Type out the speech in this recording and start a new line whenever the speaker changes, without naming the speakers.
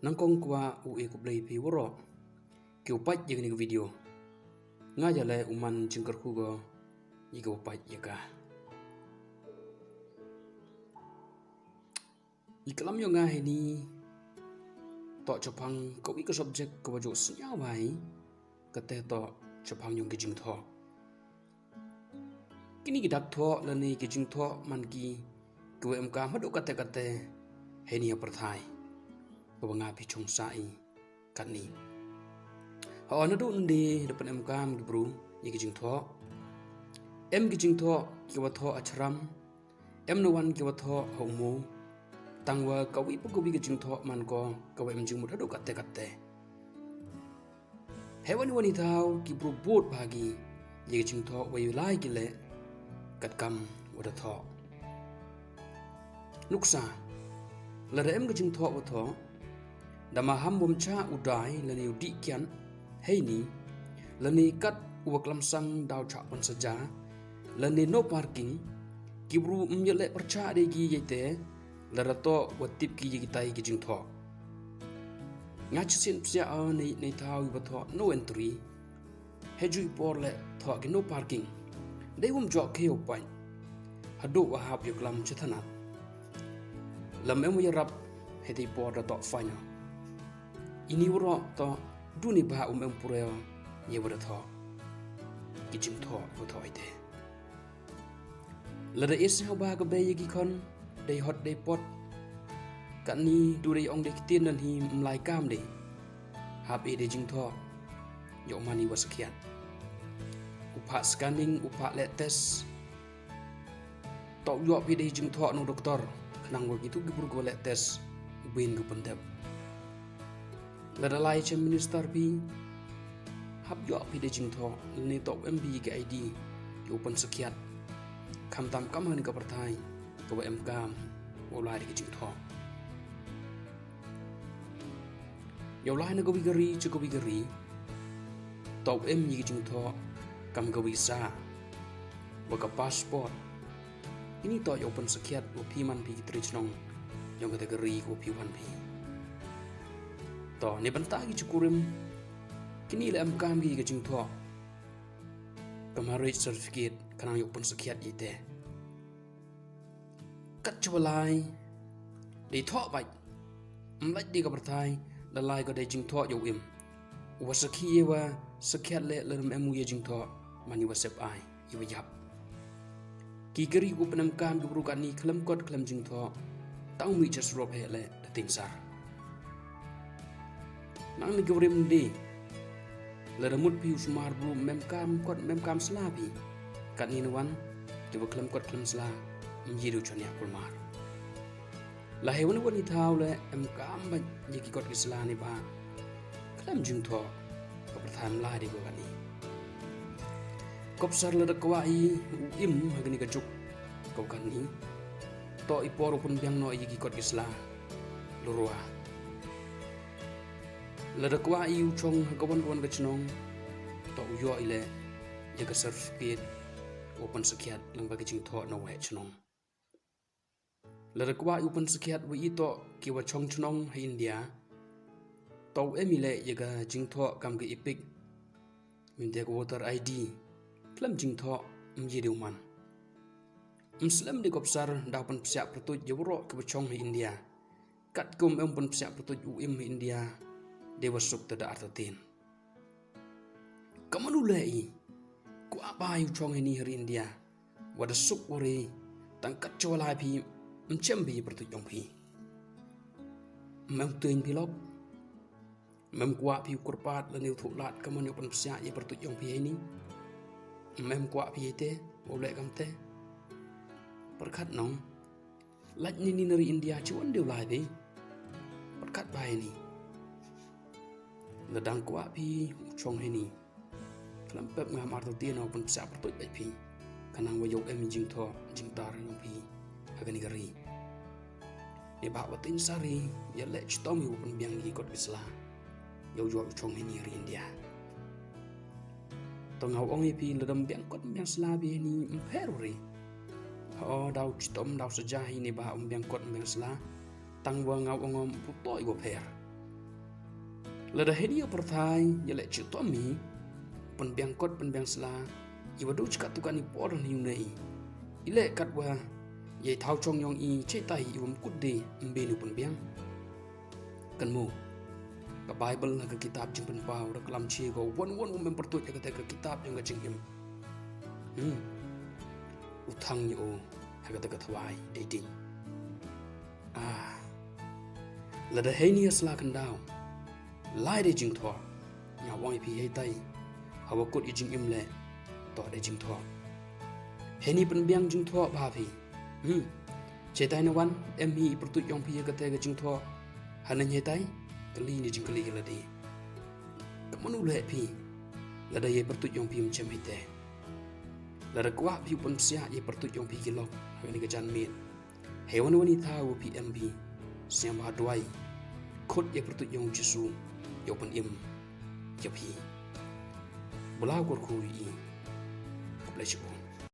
nangkong kwa ue ko play pi woro ki upat ye ni video nga jale uman jingkar ku go ye ko upat ye ka ikalam yo nga ni to chapang ko i ka subject ko jo snya wai ka te to chapang yong ki jing tho kini ki dak tho la ni ki jing tho man ki ko em ka ma do ka te he ni prathai ko nga pi chung sai kan ni ho na du ndi depan em kam ki bru ye ki jing tho em ki jing tho ki wa tho achram em no wan ki wa tho ho mo tangwa kawi pu ki jing tho man ko ko em jing mu do ka te hewan wani thau ki bru bot bagi ye ki jing tho wa yu lai ki le kat kam wa da tho nuksa la da em ki jing tho wa tho dama ham bom cha udai la ni di kian hei ni la ni kat wa klam sang dau cha pon saja la ni no parking ki bru mjele percha de gi yete la rato wa tip ki gi tai gi jing tho nga chisin psia a nei thau wa tho no entry he ju por le tho ki no parking dei wum jo ke o pai hadu wa hap yo klam chithana lam em ya rap he dei por da to fanya ini wuro to duni ba em pureo ye wa tho ki jing tho wa tho ite la da is ha ba ka be ye gi kon dei hot dei pot kan ni du dei ong dei kitien dan hi mlai kam dei hap e dei jing tho yo mani wa sakian upa scanning upa le test to yo pi dei jing tho no doktor kanang wa gitu gibur go le test bin go pendep la da lai chem minister pi hap yo pi dei jing tho ni to mb ke id yo pen sakiat kham tam kam han ka parthai ko em kam olai de jing tho yo lai na go bigari chu go bigari to em ni jing tho kam go visa wa ka passport ini to yo pen sakiat wo pi man pi tri chnong yo kategori ko pi wan pi to ni banta gi chukurim kini le am kam gi jing tho marriage certificate kanang yo pen sakiat ite kat chwalai de tho bai mlai de ka parthai la lai ko de jing tho yo im wa sakhi wa sakiat le em ye jing tho mani wa sep ai i wa yap ki keri ku penam kam du kan ni khlam kot khlam jing tho tau mi just rop he le da ting sar nang ni grim de la ramut pi usmar bru mem kam slabi kan ni wan de wa khlam kot khlam sla ji du chania kulmar la he wan wan ni thau le em kam ba ni ki kot ki sla ni ba khlam jing tho ko pratham la di ko kan ni kopsar la kwa i im hagni ka juk ko kan ni to i por pun biang no i ki kot ki sla lurua la da kwa i chong ka wan ka chnong to yo ile ya ka certificate open sakiat lang ba ki jing tho no we chnong la da kwa i open sakiat wi i to ki wa chong chnong ha india to emile ya ka jing tho kam ki ipik min de ko voter id klam jing tho mji de man muslim de kopsar da pan psia protut jewro ke bachong hi india kat kum em pan psia protut u im hi india de wasuk ta da artatin kamanu lei ku apa yu chong ni hi india wada suk ore tangkat chola phi mchem bi protut yong phi mem tuin pi lok mem kwa phi kurpat la new thu lat kamanu pan psia ye protut yong phi ni mem kwa phi te ole kam te perkhat nong laj ni nari india chuan deu lai be perkhat bai ni la dang kwa phi chong he ni klam pep ngam ar to ti no pun sa per toi bai phi kanang wa yok em jing tho jing tar no phi hagani gari e ba wa tin sari ya le chtom yu pun biang gi kot isla yo yo chong he ni ri india to ngau ong pi la dam biang kot biang sla bi ni peruri ho dau chtom dau saja hi ni ba biang kot biang sla tang wa ngau ongom pu toi go per lada hedia perthai yale chutomi penbiang kot penbiang sela iwadu ckat tukani por ni nei ile katwa ye thau chong yong i chetai iwam kudde mbenu penbiang kanmu ka bible na ka kitab jing penpau ra kelam chi go won mempertut ka kitab yang ka jingim utang yo hagata ka thawai dating lada henia sla kandau lai de jing tho nya wang pi hei tai hawa kot jing im le to de jing tho heni penbiang jing tho ba phi chetai na wan em hi pertut yong pi ka te ka jing tho hanan hei tai kali ni jing kali la de kamanu le pi lada ye pertut yong pi chem hei te lada kwa pi pon sia ye pertut yong pi kilok ni ka jan min hewan wani thau pi mb siam ba dwai khut ye pertut yong jisu yo pen im yapi bulau kor khu yi ko ple